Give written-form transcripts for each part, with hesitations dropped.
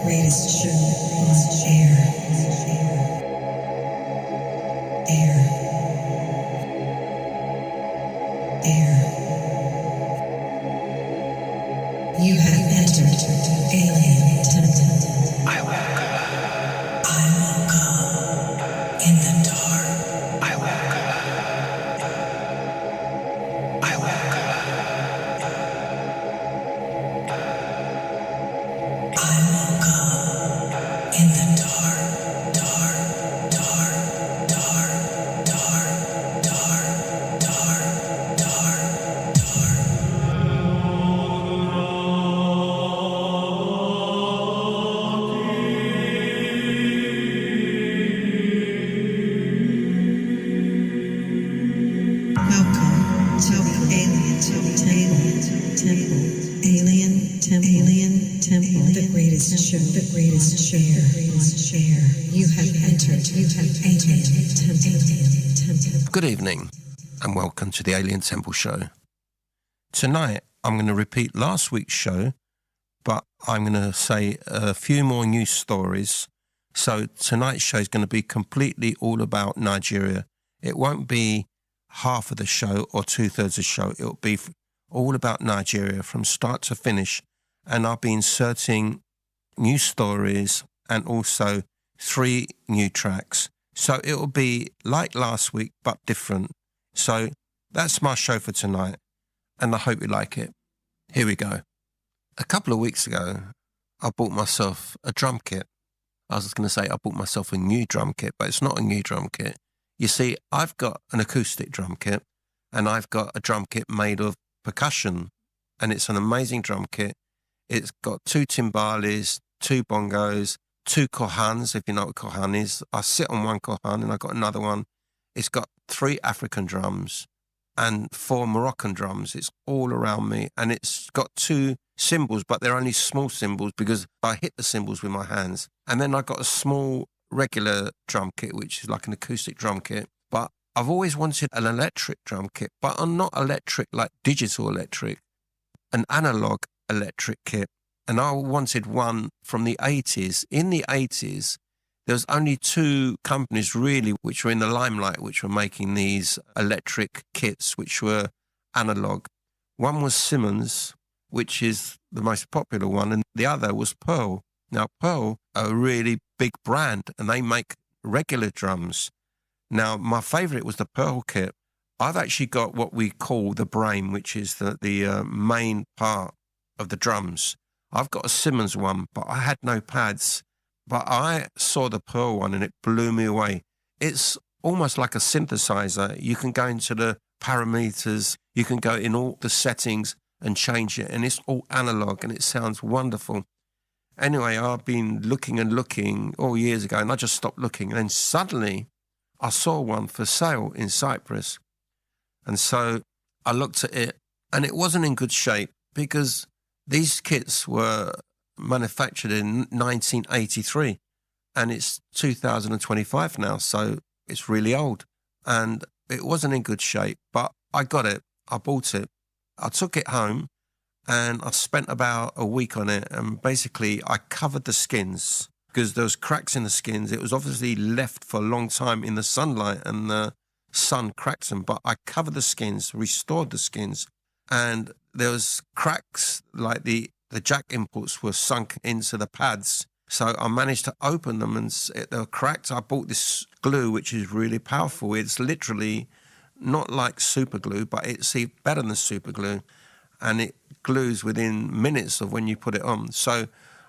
greatest show on air. Air. Air. You have entered alien temple. I woke up in the dark. I woke up in the dark, dark, dark, dark, dark, dark, dark, dark, dark. Welcome to the alien temple, the greatest show, You have entered alien temple. Good evening, and welcome to the Alien Temple Show. Tonight, I'm going to repeat last week's show, but I'm going to say a few more news stories. So tonight's show is going to be completely all about Nigeria. It won't be half of the show or 2/3 of the show. It'll be all about Nigeria from start to finish. And I'll be inserting new stories and also 3 new tracks. So it'll be like last week, but different. So that's my show for tonight, and I hope you like it. Here we go. A couple of weeks ago, I bought myself a drum kit. I was going to say I bought myself a new drum kit, but it's not a new drum kit. You see, I've got an acoustic drum kit, and I've got a drum kit made of percussion, and it's an amazing drum kit. It's got 2 timbales, 2 bongos, 2 kohans, if you know what kohan is. I sit on one kohan and I got another one. It's got 3 African drums and 4 Moroccan drums. It's all around me. And it's got 2 cymbals, but they're only small cymbals because I hit the cymbals with my hands. And then I got a small regular drum kit, which is like an acoustic drum kit. But I've always wanted an electric drum kit, but I'm not electric like digital electric, an analog electric kit. And I wanted one from the 80s. In the 80s, there was only 2 companies really which were in the limelight, which were making these electric kits, which were analog. One was Simmons, which is the most popular one, and the other was Pearl. Now, Pearl are a really big brand, and they make regular drums. Now, my favorite was the Pearl kit. I've actually got what we call the brain, which is the main part of the drums. I've got a Simmons one, but I had no pads. But I saw the Pearl one and it blew me away. It's almost like a synthesizer. You can go into the parameters, you can go in all the settings and change it, and it's all analog and it sounds wonderful. Anyway, I've been looking all years ago, and I just stopped looking. And then suddenly I saw one for sale in Cyprus. And so I looked at it, and it wasn't in good shape because these kits were manufactured in 1983, and it's 2025 now, so it's really old. And it wasn't in good shape, but I got it. I bought it. I took it home, and I spent about a week on it, and basically I covered the skins because there was cracks in the skins. It was obviously left for a long time in the sunlight, and the sun cracked them, but I covered the skins, restored the skins, and there was cracks, like the jack inputs were sunk into the pads. So I managed to open them and they were cracked. I bought this glue, which is really powerful. It's literally not like super glue, but it's better than super glue. And it glues within minutes of when you put it on. So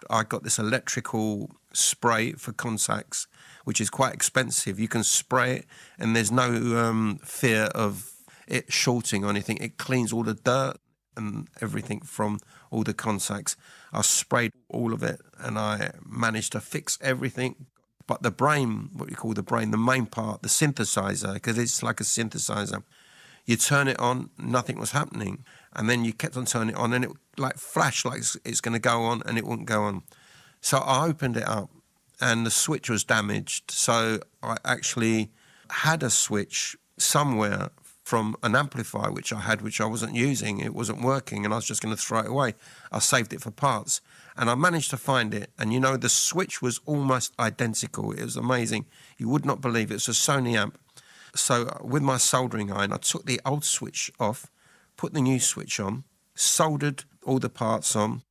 I got this electrical spray for contacts, which is quite expensive. You can spray it and there's no fear of it shorting or anything. It cleans all the dirt and everything from all the contacts. I sprayed all of it and I managed to fix everything. But the brain, what you call the brain, the main part, the synthesizer, because it's like a synthesizer, you turn it on, nothing was happening. And then you kept on turning it on and it like flashed like it's going to go on, and it wouldn't go on. So I opened it up and the switch was damaged. So I actually had a switch somewhere from an amplifier which I had, which I wasn't using. It wasn't working, and I was just going to throw it away. I saved it for parts, and I managed to find it. And you know, the switch was almost identical. It was amazing. You would not believe it. It's a Sony amp. So with my soldering iron, I took the old switch off, put the new switch on, soldered all the parts on.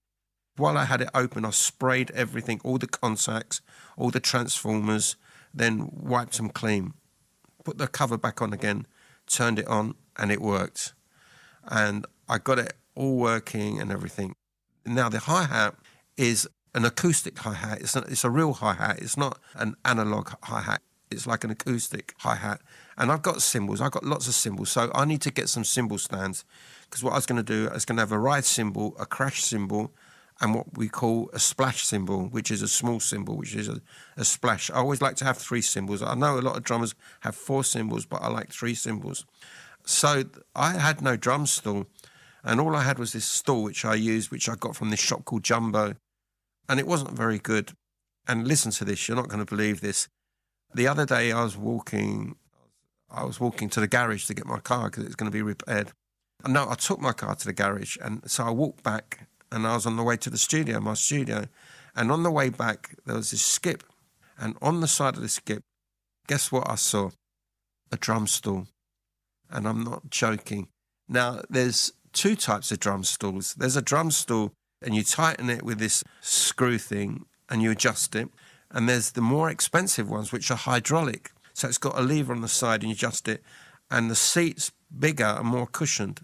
While I had it open, I sprayed everything, all the contacts, all the transformers, then wiped them clean. Put the cover back on again, turned it on, and it worked. And I got it all working and everything. Now, the hi-hat is an acoustic hi-hat. It's a real hi-hat. It's not an analog hi-hat. It's like an acoustic hi-hat. And I've got cymbals. I've got lots of cymbals. So I need to get some cymbal stands, because what I was going to do, I was going to have a ride cymbal, a crash cymbal, and what we call a splash cymbal, which is a small cymbal, which is a splash. I always like to have 3 cymbals. I know a lot of drummers have 4 cymbals, but I like 3 cymbals. So I had no drum stool, and all I had was this stool which I used, which I got from this shop called Jumbo, and it wasn't very good. And listen to this, you're not going to believe this. The other day I was walking to the garage to get my car because it was going to be repaired. And no, I took my car to the garage, and so I walked back, and I was on the way to the studio, my studio. And on the way back, there was this skip. And on the side of the skip, guess what I saw? A drum stool. And I'm not joking. Now, there's 2 types of drum stools. There's a drum stool, and you tighten it with this screw thing, and you adjust it. And there's the more expensive ones, which are hydraulic. So it's got a lever on the side, and you adjust it. And the seat's bigger and more cushioned.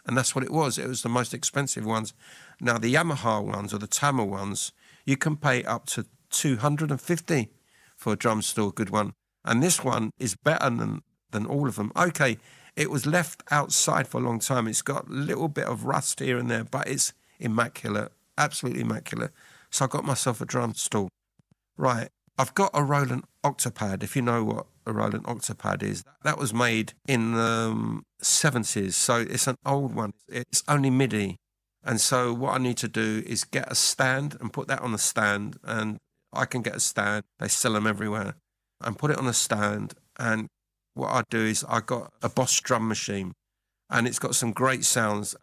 And that's what it was. It was the most expensive ones. Now, the Yamaha ones or the Tama ones, you can pay up to $250 for a drum stool, good one. And this one is better than all of them. Okay, it was left outside for a long time. It's got a little bit of rust here and there, but it's immaculate, absolutely immaculate. So I got myself a drum stool. Right, I've got a Roland Octopad, if you know what a Roland Octopad is. That was made in the 70s, so it's an old one. It's only MIDI. And so what I need to do is get a stand and put that on a stand, and I can get a stand. They sell them everywhere. And put it on a stand, and what I do is I got a Boss drum machine, and it's got some great sounds.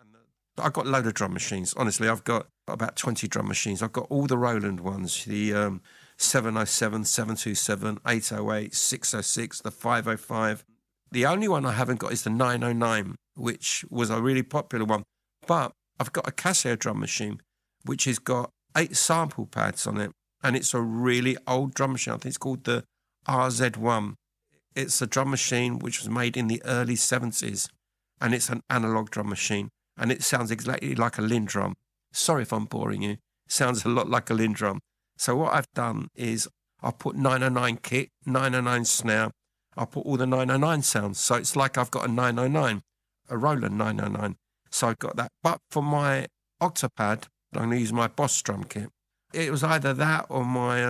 I've got a load of drum machines. Honestly, I've got about 20 drum machines. I've got all the Roland ones, the 707, 727, 808, 606, the 505. The only one I haven't got is the 909, which was a really popular one. But I've got a Casio drum machine, which has got 8 sample pads on it. And it's a really old drum machine. I think it's called the RZ1. It's a drum machine which was made in the early 70s. And it's an analog drum machine. And it sounds exactly like a Linn drum. Sorry if I'm boring you. It sounds a lot like a Linn drum. So what I've done is I put 909 kick, 909 snare. I put all the 909 sounds. So it's like I've got a 909, a Roland 909. So I've got that. But for my Octopad, I'm going to use my Boss drum kit. It was either that or my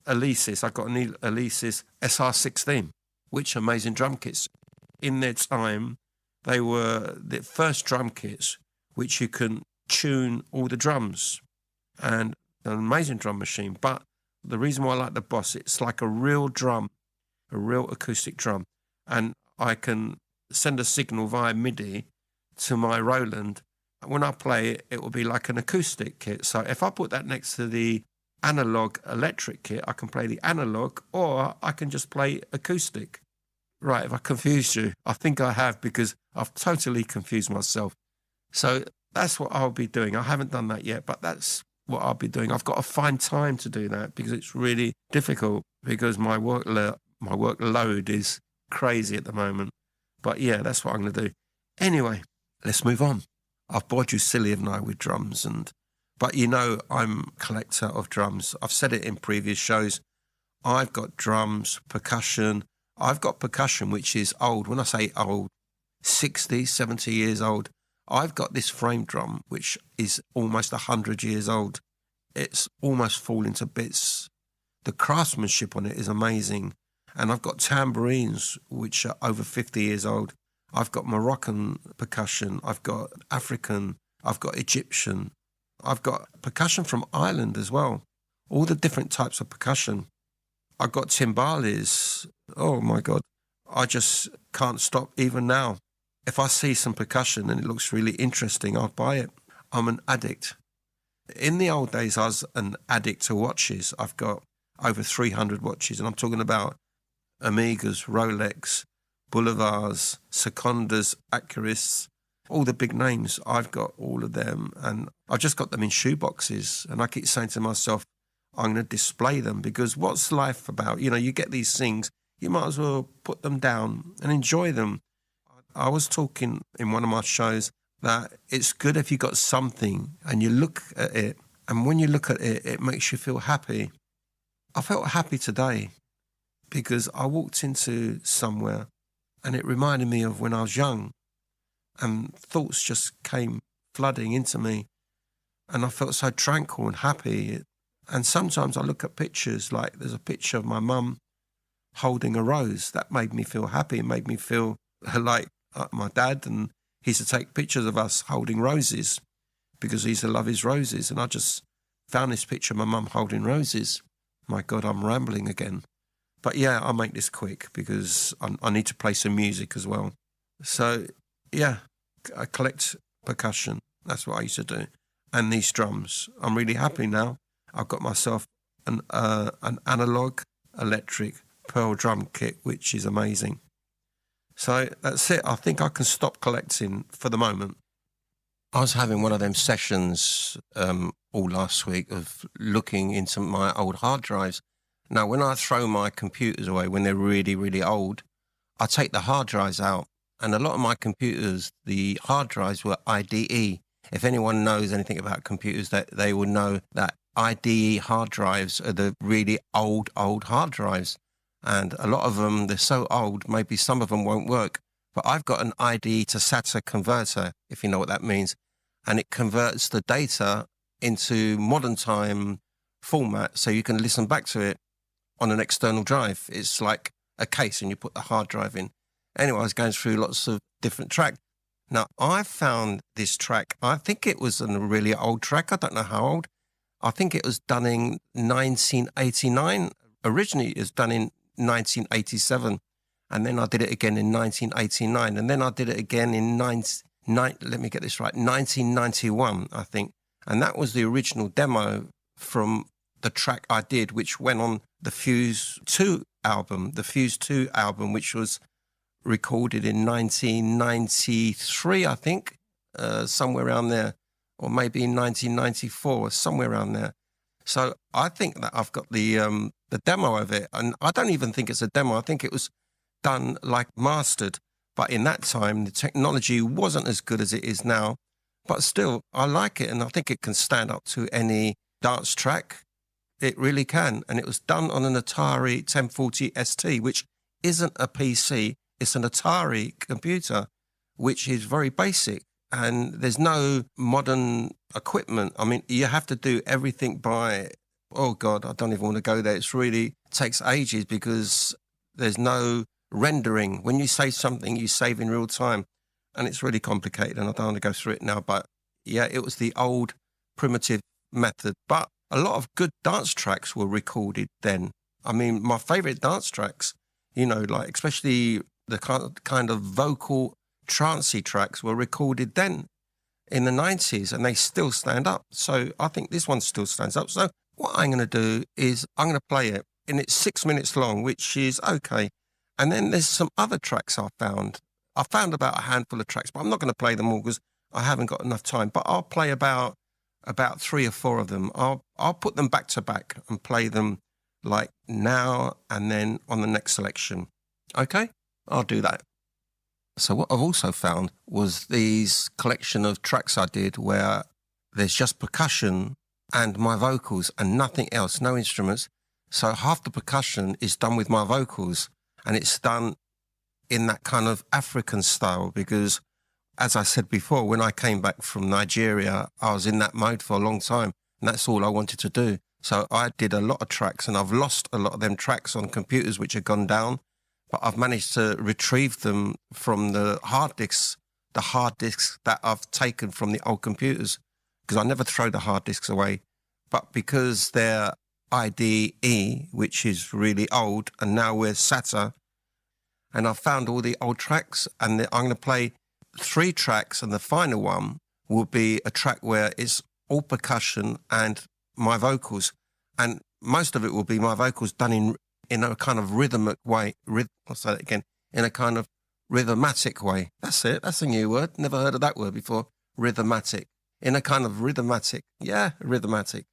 Alesis. I got an Alesis SR16, which amazing drum kits. In their time, they were the first drum kits which you can tune all the drums, and an amazing drum machine. But the reason why I like the Boss, it's like a real drum, a real acoustic drum, and I can send a signal via MIDI to my Roland. When I play it, it will be like an acoustic kit. So if I put that next to the analog electric kit, I can play the analog, or I can just play acoustic. Right, if I confused you, I think I have, because I've totally confused myself. So that's what I'll be doing. I haven't done that yet, but that's what I'll be doing. I've got to find time to do that, because it's really difficult, because my workload is crazy at the moment. But yeah, that's what I'm going to do. Anyway, let's move on. I've bored you silly, haven't I, with drums? But you know, I'm a collector of drums. I've said it in previous shows. I've got drums, percussion. I've got percussion, which is old. When I say old, 60, 70 years old. I've got this frame drum, which is almost 100 years old. It's almost falling to bits. The craftsmanship on it is amazing. And I've got tambourines, which are over 50 years old. I've got Moroccan percussion. I've got African. I've got Egyptian. I've got percussion from Ireland as well. All the different types of percussion. I've got timbales. Oh, my God. I just can't stop even now. If I see some percussion and it looks really interesting, I'll buy it. I'm an addict. In the old days, I was an addict to watches. I've got over 300 watches, and I'm talking about Omegas, Rolex, Boulevards, Secondas, Acuras, all the big names. I've got all of them, and I've just got them in shoeboxes. And I keep saying to myself, I'm going to display them, because what's life about? You know, you get these things, you might as well put them down and enjoy them. I was talking in one of my shows that it's good if you got something and you look at it, and when you look at it, it makes you feel happy. I felt happy today because I walked into somewhere and it reminded me of when I was young, and thoughts just came flooding into me, and I felt so tranquil and happy. And sometimes I look at pictures, like there's a picture of my mum holding a rose. That made me feel happy. It made me feel like my dad, and he used to take pictures of us holding roses because he used to love his roses. And I just found this picture of my mum holding roses. My God, I'm rambling again. But yeah, I'll make this quick because I need to play some music as well. So yeah, I collect percussion. That's what I used to do. And these drums. I'm really happy now. I've got myself an analog electric pearl drum kit, which is amazing. So that's it. I think I can stop collecting for the moment. I was having one of them sessions all last week of looking into my old hard drives. Now, when I throw my computers away, when they're really, really old, I take the hard drives out. And a lot of my computers, the hard drives were IDE. If anyone knows anything about computers, that they will know that IDE hard drives are the really old hard drives. And a lot of them, they're so old, maybe some of them won't work. But I've got an IDE to SATA converter, if you know what that means. And it converts the data into modern time format so you can listen back to it on an external drive. It's like a case and you put the hard drive in. Anyway, I was going through lots of different tracks. Now, I found this track. I think it was a really old track. I don't know how old. I think it was done in 1989. Originally, it was done in 1987. And then I did it again in 1989. And then I did it again in 1991, I think. And that was the original demo from the track I did, which went on the Fuse 2 album, which was recorded in 1993, I think, somewhere around there, or maybe in 1994, somewhere around there. So I think that I've got the demo of it, and I don't even think it's a demo. I think it was done like mastered, but in that time the technology wasn't as good as it is now. But still, I like it, and I think it can stand up to any dance track. It really can, and it was done on an Atari 1040 ST, which isn't a PC. It's an Atari computer, which is very basic, and there's no modern equipment. I mean, you have to do everything by, oh God, I don't even want to go there. It's really takes ages because there's no rendering. When you save something, you save in real time, and it's really complicated, and I don't want to go through it now. But yeah, it was the old primitive method. But a lot of good dance tracks were recorded then. I mean, my favorite dance tracks, you know, like especially the kind of vocal trancey tracks were recorded then in the 90s, and they still stand up. So I think this one still stands up. So what I'm going to do is I'm going to play it, and it's 6 minutes long, which is okay. And then there's some other tracks I found. I found about a handful of tracks, but I'm not going to play them all because I haven't got enough time. But I'll play about 3 or 4 of them. I'll put them back to back and play them like now and then on the next selection. Okay? I'll do that. So what I've also found was these collection of tracks I did where there's just percussion and my vocals and nothing else, no instruments. So half the percussion is done with my vocals, and it's done in that kind of African style because, as I said before, when I came back from Nigeria, I was in that mode for a long time, and that's all I wanted to do. So I did a lot of tracks, and I've lost a lot of them tracks on computers which have gone down, but I've managed to retrieve them from the hard disks that I've taken from the old computers, because I never throw the hard disks away. But because they're IDE, which is really old, and now we're SATA, and I found all the old tracks, and I'm going to play 3 tracks, and the final one will be a track where it's all percussion and my vocals, and most of it will be my vocals done in a kind of rhythmic way. I'll say that again, in a kind of rhythmatic way. That's it. That's a new word. Never heard of that word before. Rhythmatic. In a kind of rhythmatic. Yeah, rhythmatic.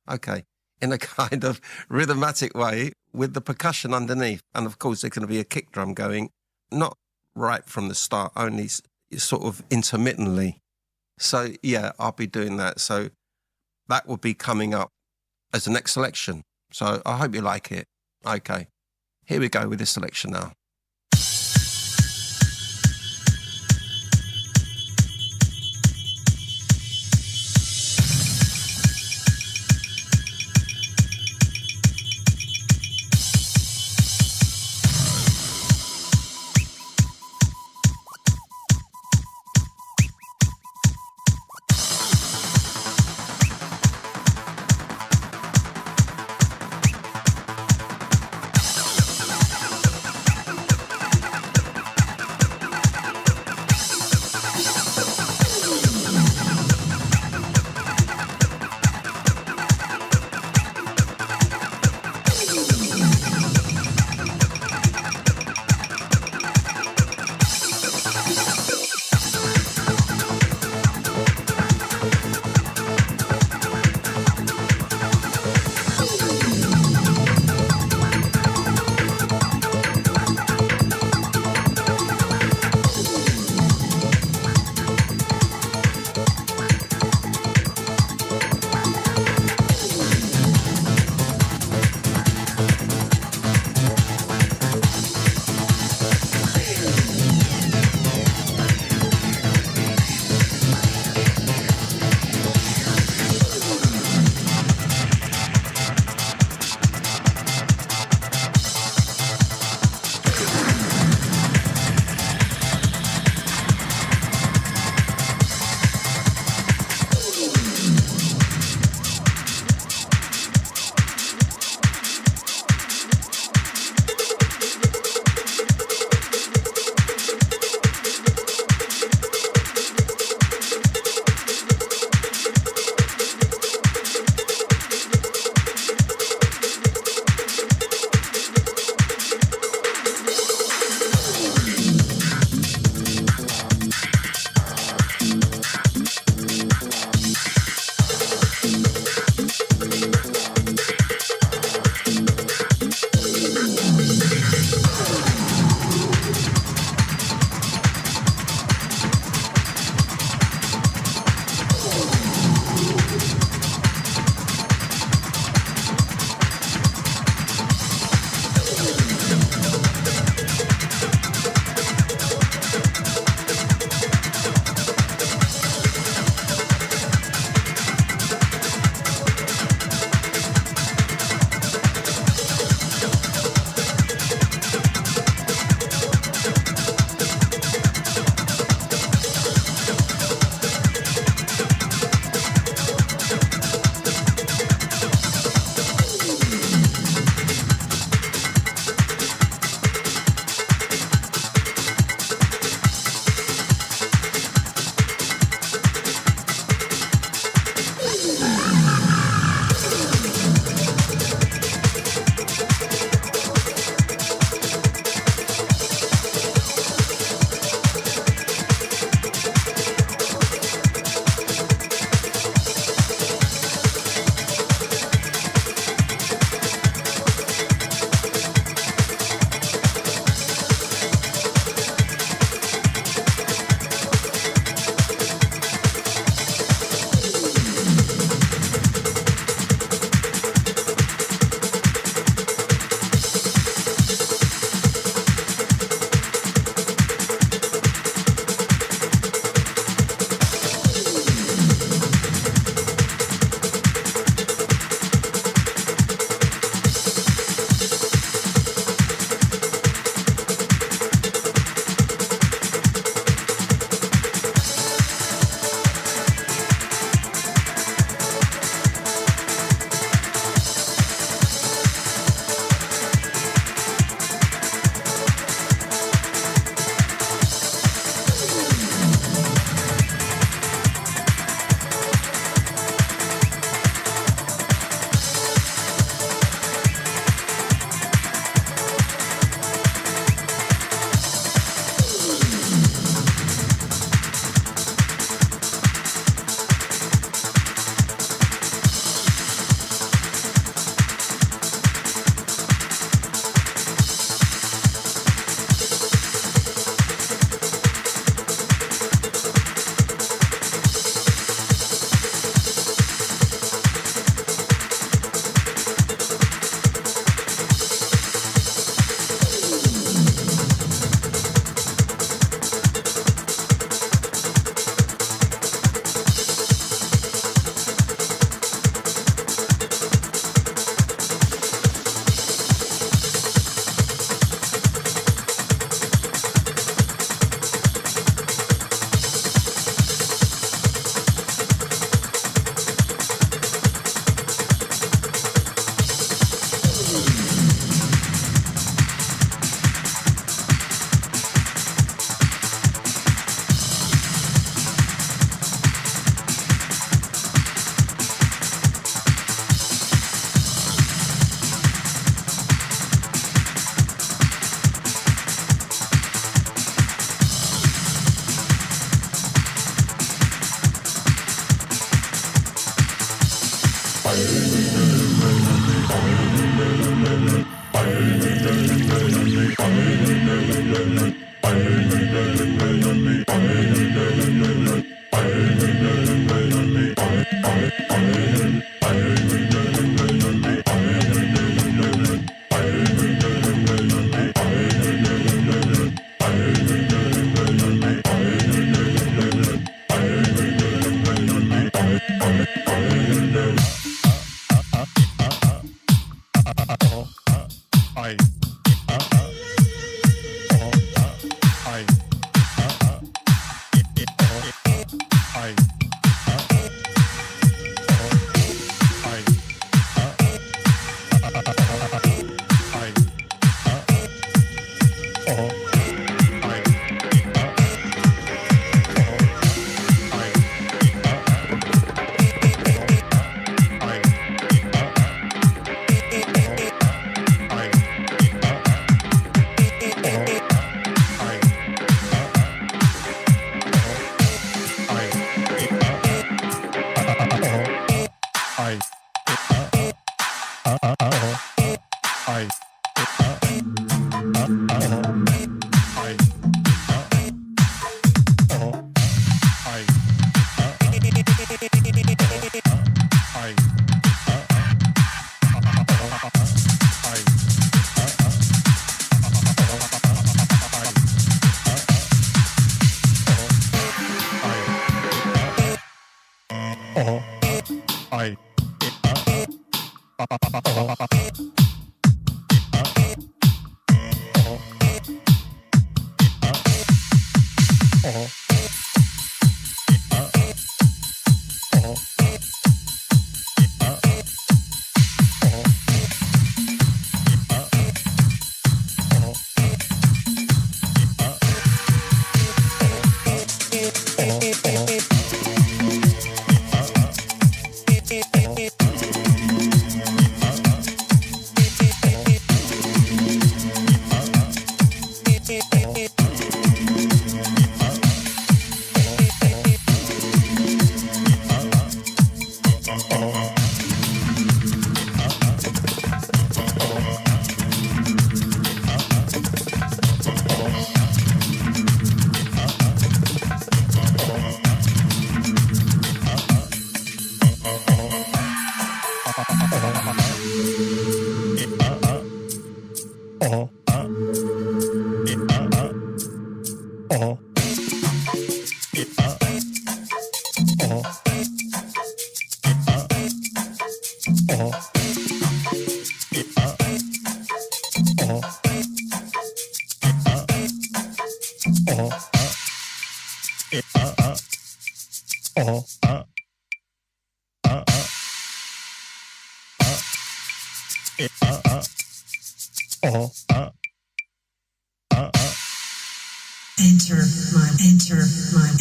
Okay. In a kind of rhythmatic way with the percussion underneath. And of course, there's going to be a kick drum going, not right from the start, only sort of intermittently. So yeah, I'll be doing that. So that will be coming up as the next selection. So I hope you like it. Okay. Here we go with this selection now.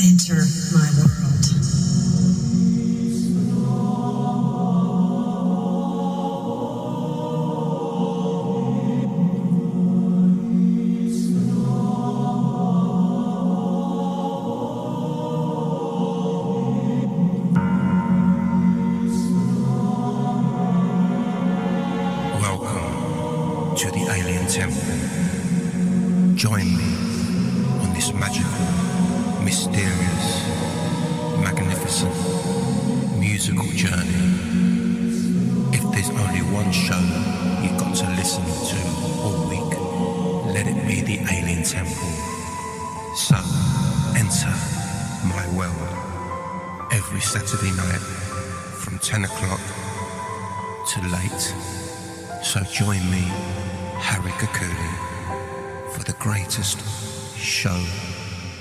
Enter my world. Welcome to the Alien Temple. Join me on this magical, mysterious, magnificent, musical journey. If there's only one show you've got to listen to all week, let it be the Alien Temple. So, enter my world every Saturday night from 10 o'clock to late. So join me, Harry Kakuli, for the greatest show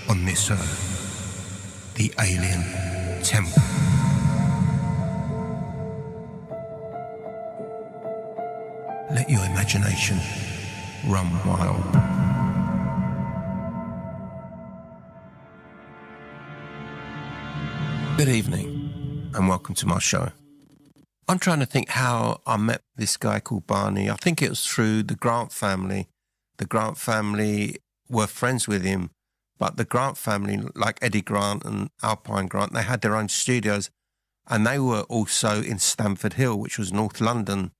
on this earth, the Alien Temple. Let your imagination run wild. Good evening and welcome to my show. I'm trying to think how I met this guy called Barney. I think it was through the Grant family. The Grant family were friends with him, but the Grant family, like Eddie Grant and Alpine Grant, they had their own studios. And they were also in Stamford Hill, which was North London.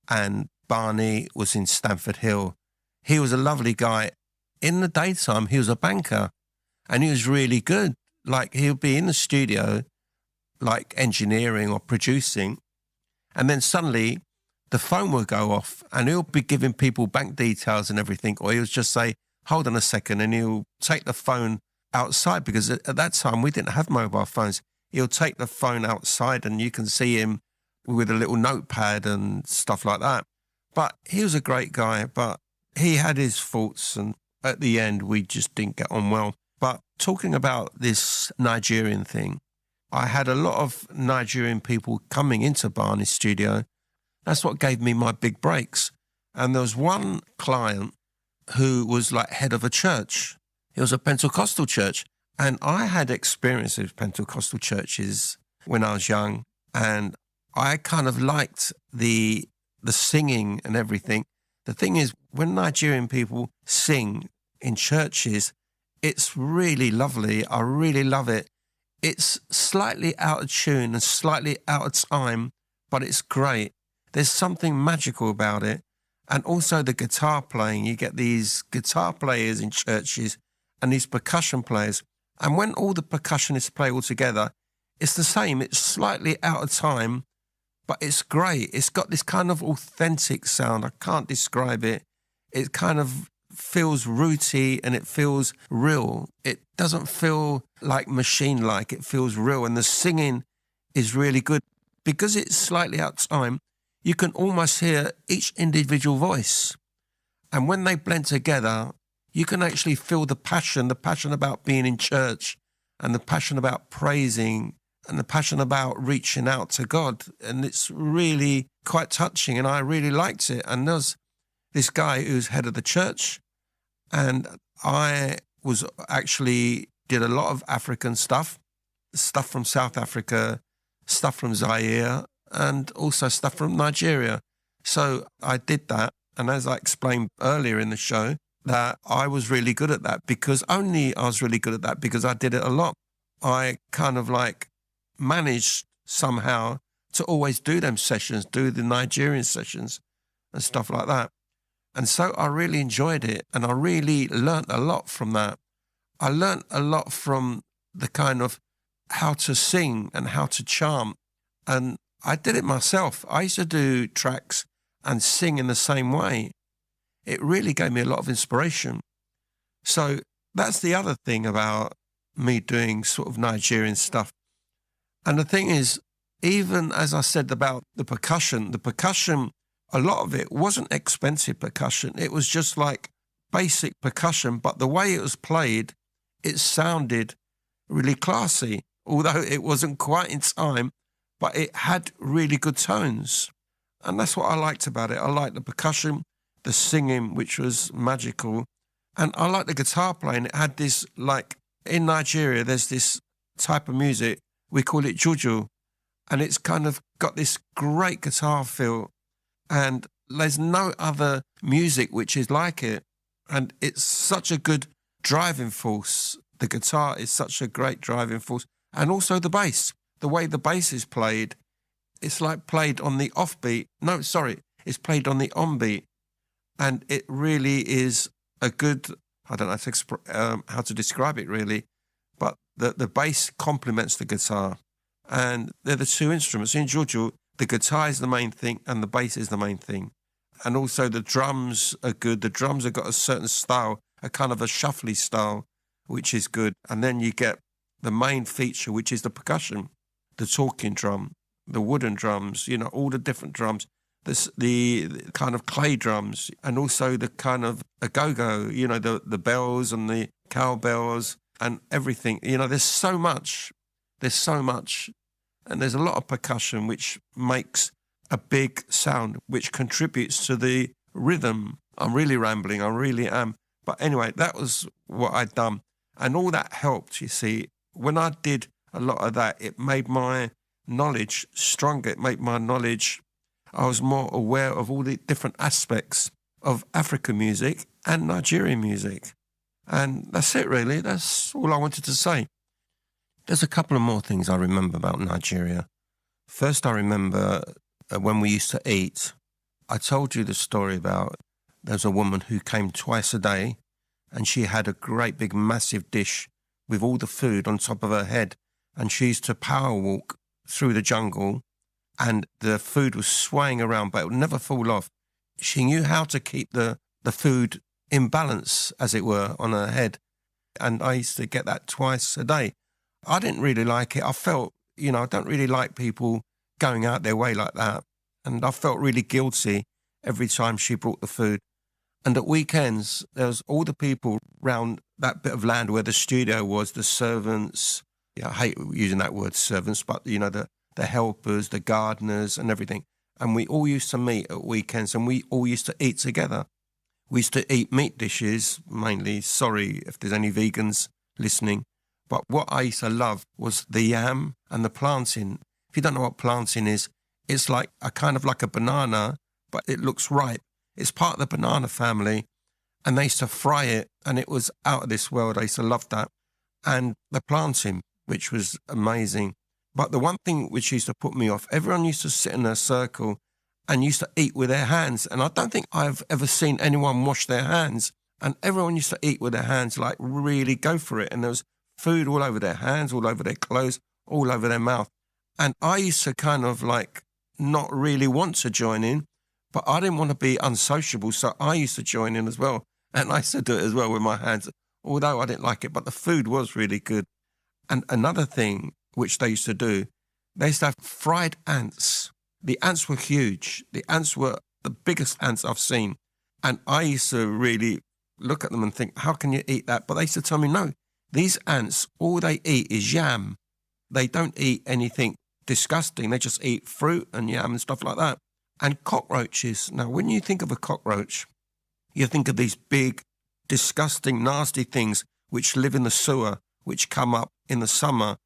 And Barney was in Stamford Hill. He was a lovely guy. In the daytime, he was a banker, and he was really good. Like, he'll be in the studio, like engineering or producing, and then suddenly the phone will go off and he'll be giving people bank details and everything, or he'll just say, hold on a second, and he'll take the phone outside, because at that time we didn't have mobile phones. He'll take the phone outside and you can see him with a little notepad and stuff like that. But he was a great guy, but he had his faults, and at the end we just didn't get on well. But talking about this Nigerian thing, I had a lot of Nigerian people coming into Barney's studio. That's what gave me my big breaks. And there was one client who was like head of a church. It was a Pentecostal church. And I had experience with Pentecostal churches when I was young. And I kind of liked the singing and everything. The thing is, when Nigerian people sing in churches, it's really lovely. I really love it. It's slightly out of tune and slightly out of time, but it's great. There's something magical about it. And also the guitar playing. You get these guitar players in churches and these percussion players. And when all the percussionists play all together, it's the same. It's slightly out of time, but it's great. It's got this kind of authentic sound. I can't describe it. It kind of feels rooty and it feels real. It doesn't feel like machine-like. It feels real. And the singing is really good. Because it's slightly out of time, you can almost hear each individual voice. And when they blend together, you can actually feel the passion about being in church, and the passion about praising, and the passion about reaching out to God. And it's really quite touching, and I really liked it. And there's this guy who's head of the church, and I was actually did a lot of African stuff from South Africa, stuff from Zaire, and also stuff from Nigeria. So I did that. And as I explained earlier in the show, that I was really good at that, I was really good at that because I did it a lot. I kind of like managed somehow to always do them sessions, do the Nigerian sessions and stuff like that. And so I really enjoyed it, and I really learnt a lot from that. I learnt a lot from the kind of how to sing and how to chant. And I did it myself. I used to do tracks and sing in the same way. It really gave me a lot of inspiration. So that's the other thing about me doing sort of Nigerian stuff. And the thing is, even as I said about the percussion, a lot of it wasn't expensive percussion. It was just like basic percussion, but the way it was played, it sounded really classy, although it wasn't quite in time, but it had really good tones. And that's what I liked about it. I liked the percussion, the singing, which was magical. And I liked the guitar playing. It had this, like, in Nigeria, there's this type of music, we call it juju. And it's kind of got this great guitar feel. And there's no other music which is like it. And it's such a good driving force. The guitar is such a great driving force. And also the bass. The way the bass is played, it's like played on the offbeat. No, sorry, it's played on the onbeat. And it really is a good, I don't know how to describe it really, but the bass complements the guitar. And they're the two instruments. In juju, the guitar is the main thing and the bass is the main thing. And also the drums are good. The drums have got a certain style, a kind of a shuffly style, which is good. And then you get the main feature, which is the percussion, the talking drum, the wooden drums, you know, all the different drums, the kind of clay drums, and also the kind of a go-go, you know, the bells and the cowbells and everything. You know, there's so much. And there's a lot of percussion which makes a big sound, which contributes to the rhythm. I'm really rambling, I really am. But anyway, that was what I'd done. And all that helped, you see. When I did a lot of that, it made my knowledge stronger. It made my knowledge, I was more aware of all the different aspects of African music and Nigerian music. And that's it, really. That's all I wanted to say. There's a couple of more things I remember about Nigeria. First, I remember when we used to eat, I told you the story about there's a woman who came twice a day and she had a great big massive dish with all the food on top of her head, and she used to power walk through the jungle and the food was swaying around but it would never fall off. She knew how to keep the food in balance, as it were, on her head. And I used to get that twice a day. I didn't really like it. I felt, I don't really like people going out their way like that. And I felt really guilty every time she brought the food. And at weekends, there was all the people round that bit of land where the studio was, the servants. Yeah, I hate using that word servants, but, the helpers, the gardeners and everything. And we all used to meet at weekends and we all used to eat together. We used to eat meat dishes, mainly. Sorry if there's any vegans listening. But what I used to love was the yam and the plantain. If you don't know what plantain is, it's like a kind of like a banana, but it looks ripe. It's part of the banana family. And they used to fry it and it was out of this world. I used to love that. And the plantain, which was amazing. But the one thing which used to put me off, everyone used to sit in a circle and used to eat with their hands. And I don't think I've ever seen anyone wash their hands. And everyone used to eat with their hands, like really go for it. And there was food all over their hands, all over their clothes, all over their mouth. And I used to kind of like not really want to join in, but I didn't want to be unsociable. So I used to join in as well. And I used to do it as well with my hands, although I didn't like it, but the food was really good. And another thing which they used to do, they used to have fried ants. The ants were huge. The ants were the biggest ants I've seen. And I used to really look at them and think, how can you eat that? But they used to tell me, no, these ants, all they eat is yam. They don't eat anything disgusting. They just eat fruit and yam and stuff like that. And cockroaches. Now, when you think of a cockroach, you think of these big, disgusting, nasty things which live in the sewer, which come up in the summer.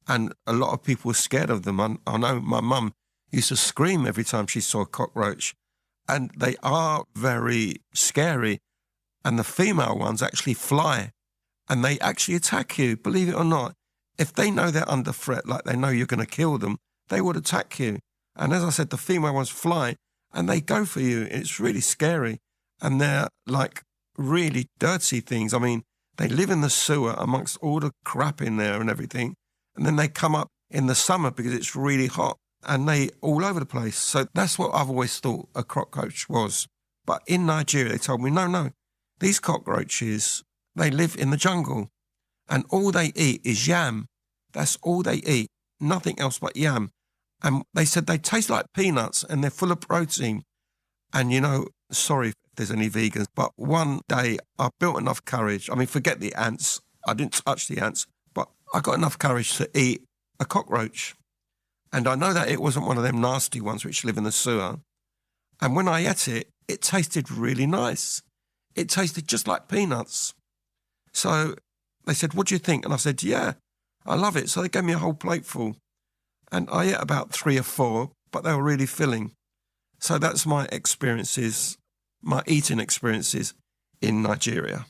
And a lot of people were scared of them. I know my mum used to scream every time she saw a cockroach. And they are very scary. And the female ones actually fly. And they actually attack you, believe it or not. If they know they're under threat, like they know you're going to kill them, they would attack you. And as I said, the female ones fly and they go for you. It's really scary. And they're like really dirty things. I mean, they live in the sewer amongst all the crap in there and everything. And then they come up in the summer because it's really hot and they all over the place. So that's what I've always thought a cockroach was. But in Nigeria, they told me, no, these cockroaches, they live in the jungle and all they eat is yam. That's all they eat, nothing else but yam. And they said they taste like peanuts and they're full of protein. And, sorry if there's any vegans, but one day I built enough courage. I mean, forget the ants. I didn't touch the ants, but I got enough courage to eat a cockroach. And I know that it wasn't one of them nasty ones which live in the sewer. And when I ate it, it tasted really nice. It tasted just like peanuts. So they said, what do you think? And I said, yeah, I love it. So they gave me a whole plateful. And I ate about 3 or 4, but they were really filling. So that's my experiences, my eating experiences in Nigeria.